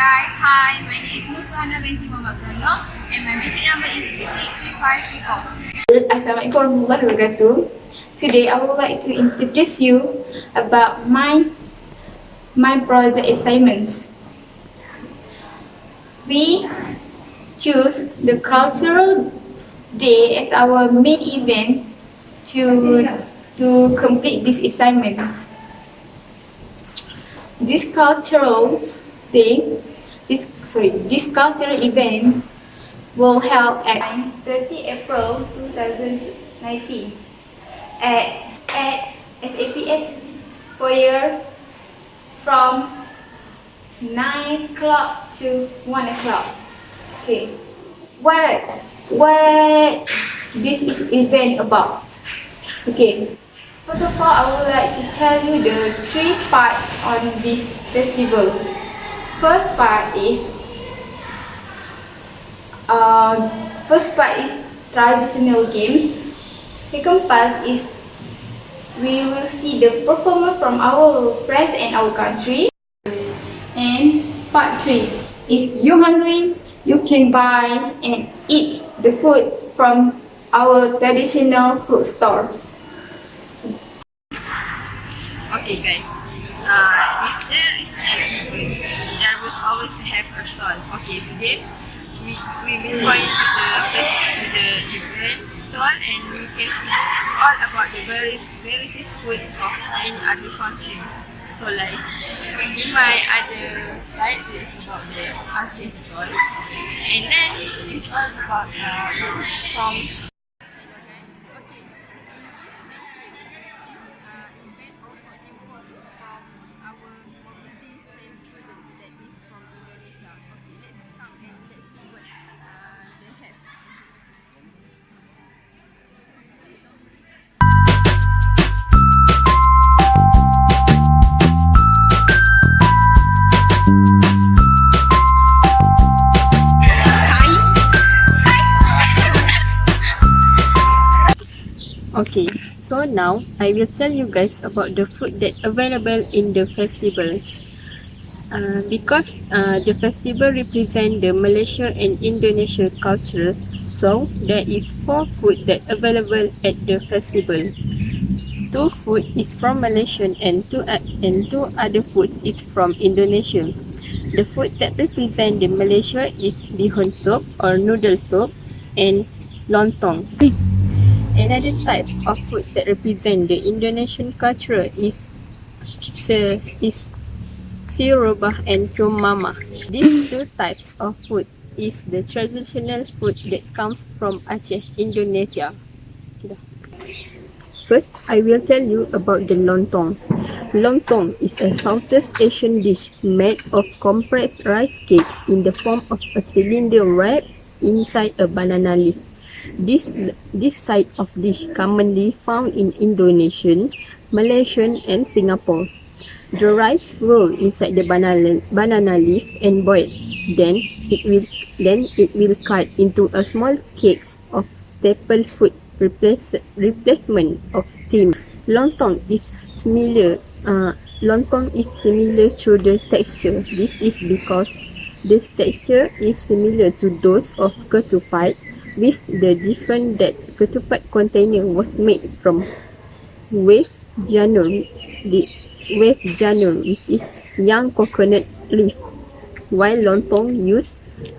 guys, hi, my name is NURSUHANA binti Sokarno and my meeting number is G63534. Assalamualaikum warahmatullahi wabarakatuh. Today I would like to introduce you about my project assignments. We choose the cultural day as our main event to complete these assignments. This cultural event will held at 30 April 2019 at SAPS foyer from 9 o'clock to 1 o'clock. Okay, what this is event about? Okay, first of all, I would like to tell you the 3 parts on this festival. First part is traditional games. Second part is we will see the performance from our friends and our country. And part 3, if you're hungry, you can buy and eat the food from our traditional food stores. Okay guys, if there is an event, there will always have a stall. Okay, today we will go into the event stall and we can see all about the varieties foods of any other country. So like in my other side, it's about the Aceh stall, and then it's all about from. Okay, so now I will tell you guys about the food that available in the festival. Because the festival represent the Malaysia and Indonesia cultures, so there is 4 food that available at the festival. 2 food is from Malaysia and 2 other food is from Indonesia. The food that represent the Malaysia is bihun soup or noodle soup and lontong. Another types of food that represent the Indonesian culture is sirobah and kumama. These 2 types of food is the traditional food that comes from Aceh, Indonesia. First, I will tell you about the lontong. Lontong is a Southeast Asian dish made of compressed rice cake in the form of a cylinder wrapped inside a banana leaf. This side of dish commonly found in Indonesia, Malaysia and Singapore. The rice rolled inside the banana leaf and boiled. Then it will cut into a small cakes of staple food replacement of steam. Lontong is similar to the texture. This is because this texture is similar to those of ketupat, with the difference that ketupat container was made from wave janur, which is young coconut leaf, while lontong use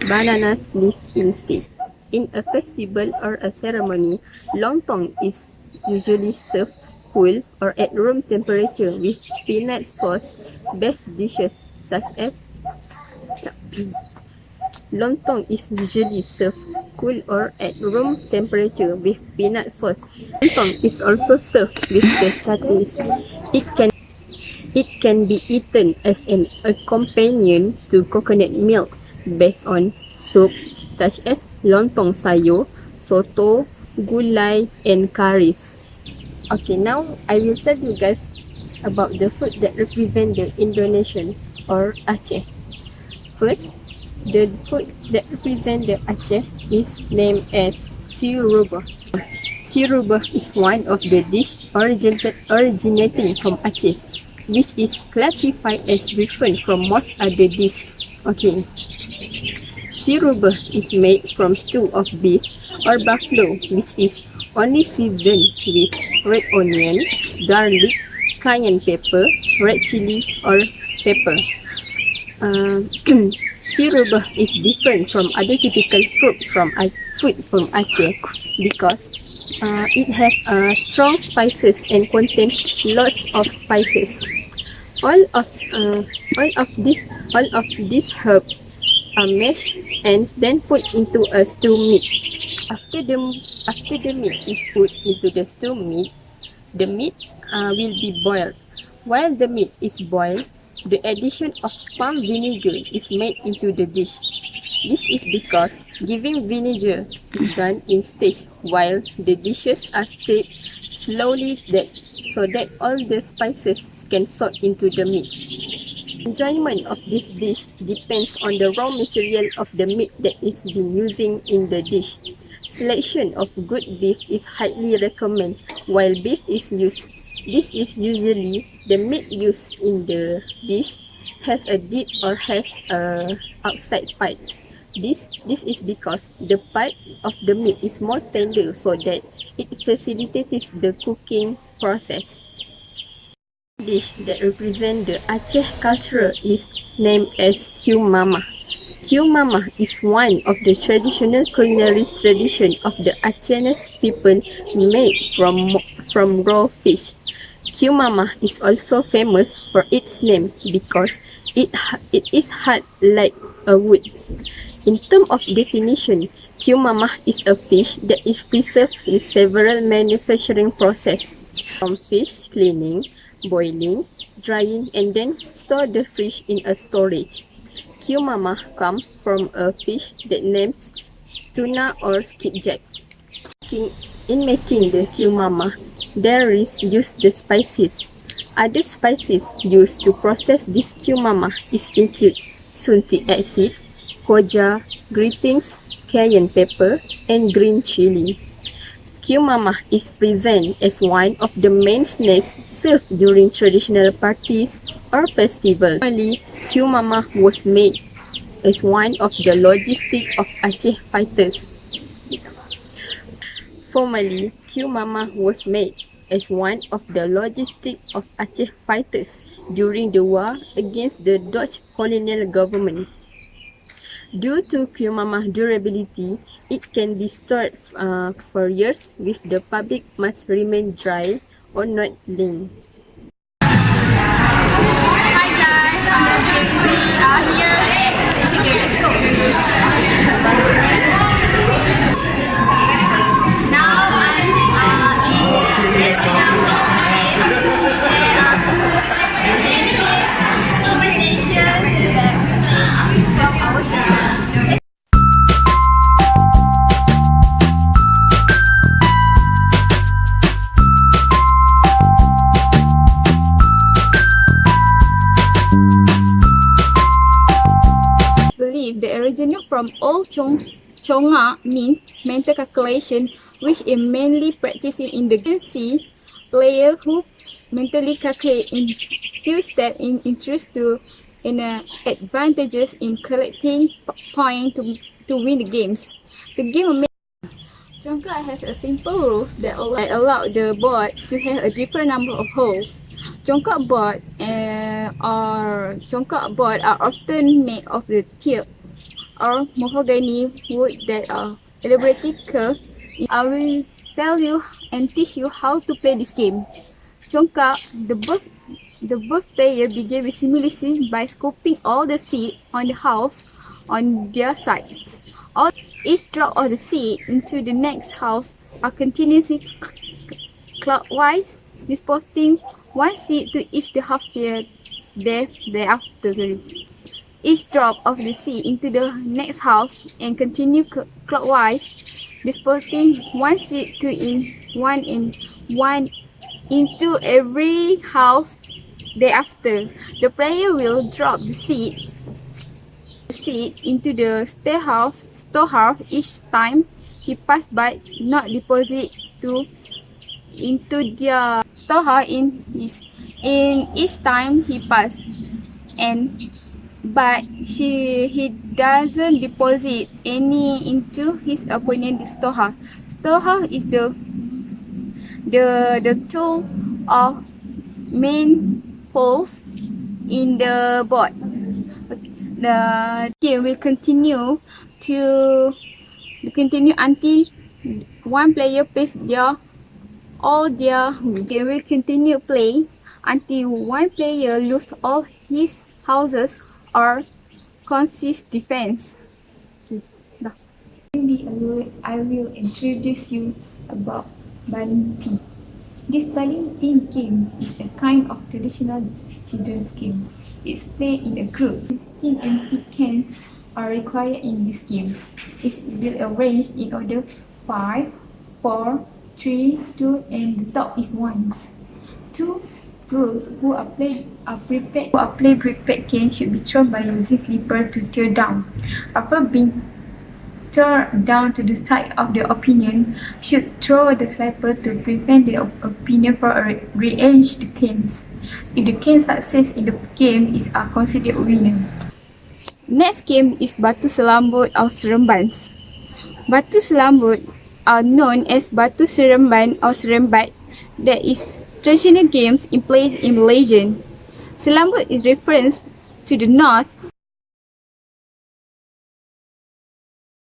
banana leaf instead. In a festival or a ceremony, lontong is usually served cool or at room temperature with peanut sauce based dishes such as lontong is usually served cool or at room temperature with peanut sauce. Lontong is also served with the satay. It can be eaten as an companion to coconut milk based on soups such as lontong sayur, soto, gulai and curries. Okay, now I will tell you guys about the food that represent the Indonesian or Aceh. First, the food that represent the Aceh is named as sirobah. Sirobah is one of the dish originating from Aceh, which is classified as different from most other dish. Okay. Sble is made from stew of beef or buffalo, which is only seasoned with red onion, garlic, cayenne pepper, red chili, or pepper. Sble is different from other typical food from Aceh because it has strong spices and contains lots of spices. All of these herbs are mashed and then put into a stew meat. After the meat is put into the stew meat, the meat will be boiled. While the meat is boiled, the addition of palm vinegar is made into the dish. This is because giving vinegar is done in stage while the dishes are stirred slowly so that all the spices can soak into the meat. Enjoyment of this dish depends on the raw material of the meat that is being using in the dish. Selection of good beef is highly recommended while beef is used. This is usually the meat used in the dish has a dip or has a outside part. This is because the part of the meat is more tender so that it facilitates the cooking process. Dish that represents the Aceh culture is named as Kiu Mama. Kiu Mama is one of the traditional culinary tradition of the Acehnese people made from raw fish. Kiu Mama is also famous for its name because it is hard like a wood. In terms of definition, Kiu Mama is a fish that is preserved with several manufacturing processes, from fish cleaning, boiling, drying, and then store the fish in a storage. Kiu Mama comes from a fish that names tuna or skipjack. In making the Kiu Mama, there is used the spices. Other spices used to process this Kiu Mama include sunti acid, koja, gritings, cayenne pepper, and green chili. Kiu Mama is present as one of the main snacks served during traditional parties or festivals. Normally, Kiu Mama was made as one of the logistics of Aceh fighters. Formerly, Kiu Mama was made as one of the logistics of Aceh fighters during the war against the Dutch colonial government. Due to Kiu Mama durability, it can be stored for years with the public must remain dry or not lean. Hi guys, we are here at the station game. Let's go. Now I'm in the national station game. There are many games in the station that we play from our channel. The original from Old Chonga means mental calculation, which is mainly practiced in the game. Player who mentally calculate in few steps in interest to advantages in collecting points to win the games. The game Chonga has a simple rules that allow the board to have a different number of holes. Chongkak board are often made of the teak or mahogany wood that are elaborately curved. I will tell you and teach you how to play this game. Chongkak, the both players begin with simulation by scooping all the seed on the house on their sides. Each drop of the seed into the next house are continuously clockwise, disposing one seed to each the house thereafter. Each drop of the seed into the next house and continue clockwise, disposing one seed one into every house thereafter. The player will drop the seed into the storehouse each time he passes by, not deposit into their storehouse in each time he passes, and but he doesn't deposit any into his opponent storehouse. Storehouse is the tool of main holes in the board. The game will continue until one player plays all their. Game will continue play until one player loses all his houses or concedes defense. Dah. I will introduce you about BINTI. This BINTI game is a kind of traditional children's game. It's played in a group. 15 empty cans are required in these games. It's arranged in order 5, 4, 3, 2, and the top is 1. Two rules who are prepared cans should be thrown by using slipper to tear down. After being turned down to the side of the opponent, should throw the slipper to prevent the opponent from rearrange the cans. If the can succeeds in the game, is considered winner. Next game is Batu Selambut or Seremban. Batu Selambut are known as Batu Seremban or Serembat. That is traditional games in place in Malaysia. Selambut is reference to the north.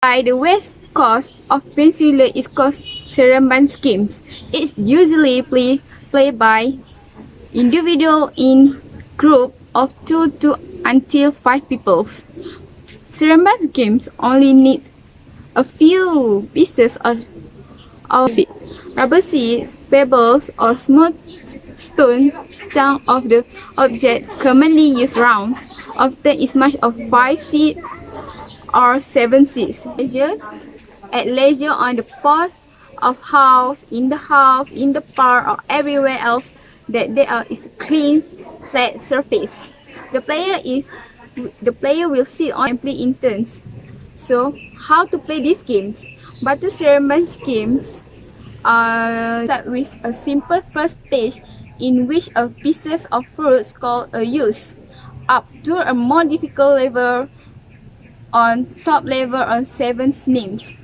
By the west coast of Peninsula is called Seremban games. It's usually played by individual in group of 2 to until 5 people. Seremban games only need a few pieces of rubber seeds, pebbles, or smooth stone chunk of the object. Commonly used rounds often is much of 5 seeds or 7 seeds. At leisure on the porch of house, in the park, or everywhere else that there is a clean, flat surface. The player will sit on and play in turns. So, how to play these games? Batu Seremban games start with a simple first stage in which a pieces of fruits called a use, up to a more difficult level on top level on 7 names.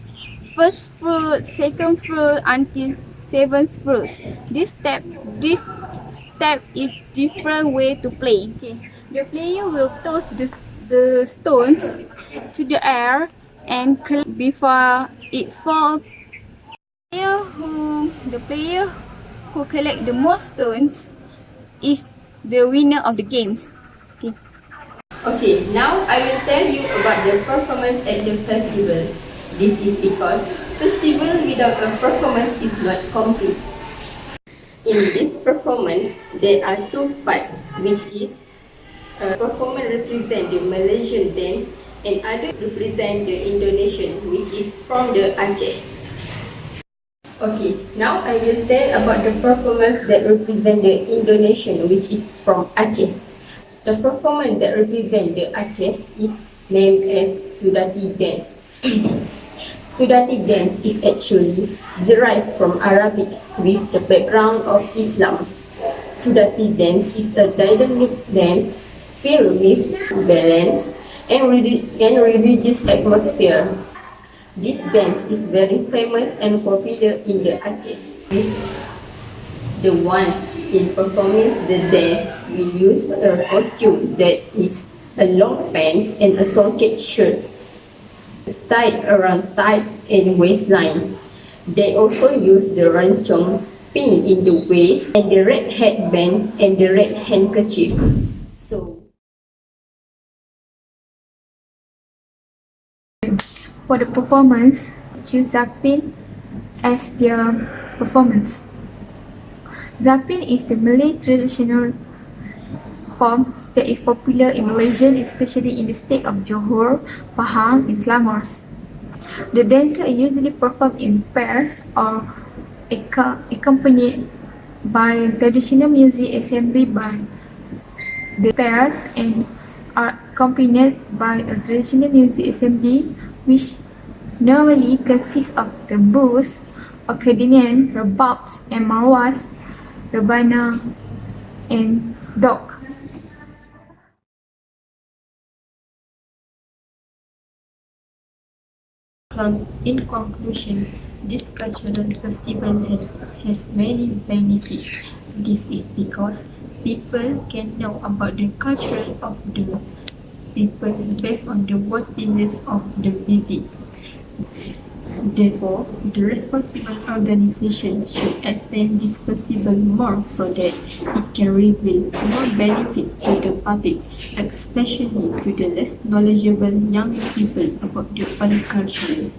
First fruit, second fruit until 7th fruit. This step is different way to play. Okay. The player will toss the stones to the air and collect before it falls. The player who collect the most stones is the winner of the games. Okay. Okay, now I will tell you about the performance at the festival. This is because festival without a performance is not complete. In this performance, there are 2 parts, which is performance represent the Malaysian dance and other represent the Indonesian, which is from the Aceh. Okay, now I will tell about the performance that represent the Indonesian, which is from Aceh. The performance that represent the Aceh is named as Sudati dance. Sudati dance is actually derived from Arabic with the background of Islam. Sudati dance is a dynamic dance filled with balance and religious atmosphere. This dance is very famous and popular in the Aceh. The ones in performance the dance will use a costume that is a long pants and a socket shirt tied around thigh and waistline. They also use the rancong pin in the waist and the red headband and the red handkerchief. For the performance, choose Zapin as their performance. Zapin is the Malay traditional form that is popular in Malaysia, especially in the state of Johor, Pahang, and Selangor. The dancer usually perform in pairs or accompanied by traditional music assembly by the pairs and are accompanied by a traditional music assembly which normally consists of tamburs, accordion, rebabs, and marwas, rebana, and dok. In conclusion, this cultural festival has many benefits. This is because people can know about the culture of the people based on the worthiness of the visit. Therefore, the responsible organization should extend this festival more so that it can reveal more benefits to the public, especially to the less knowledgeable young people about the Pali culture.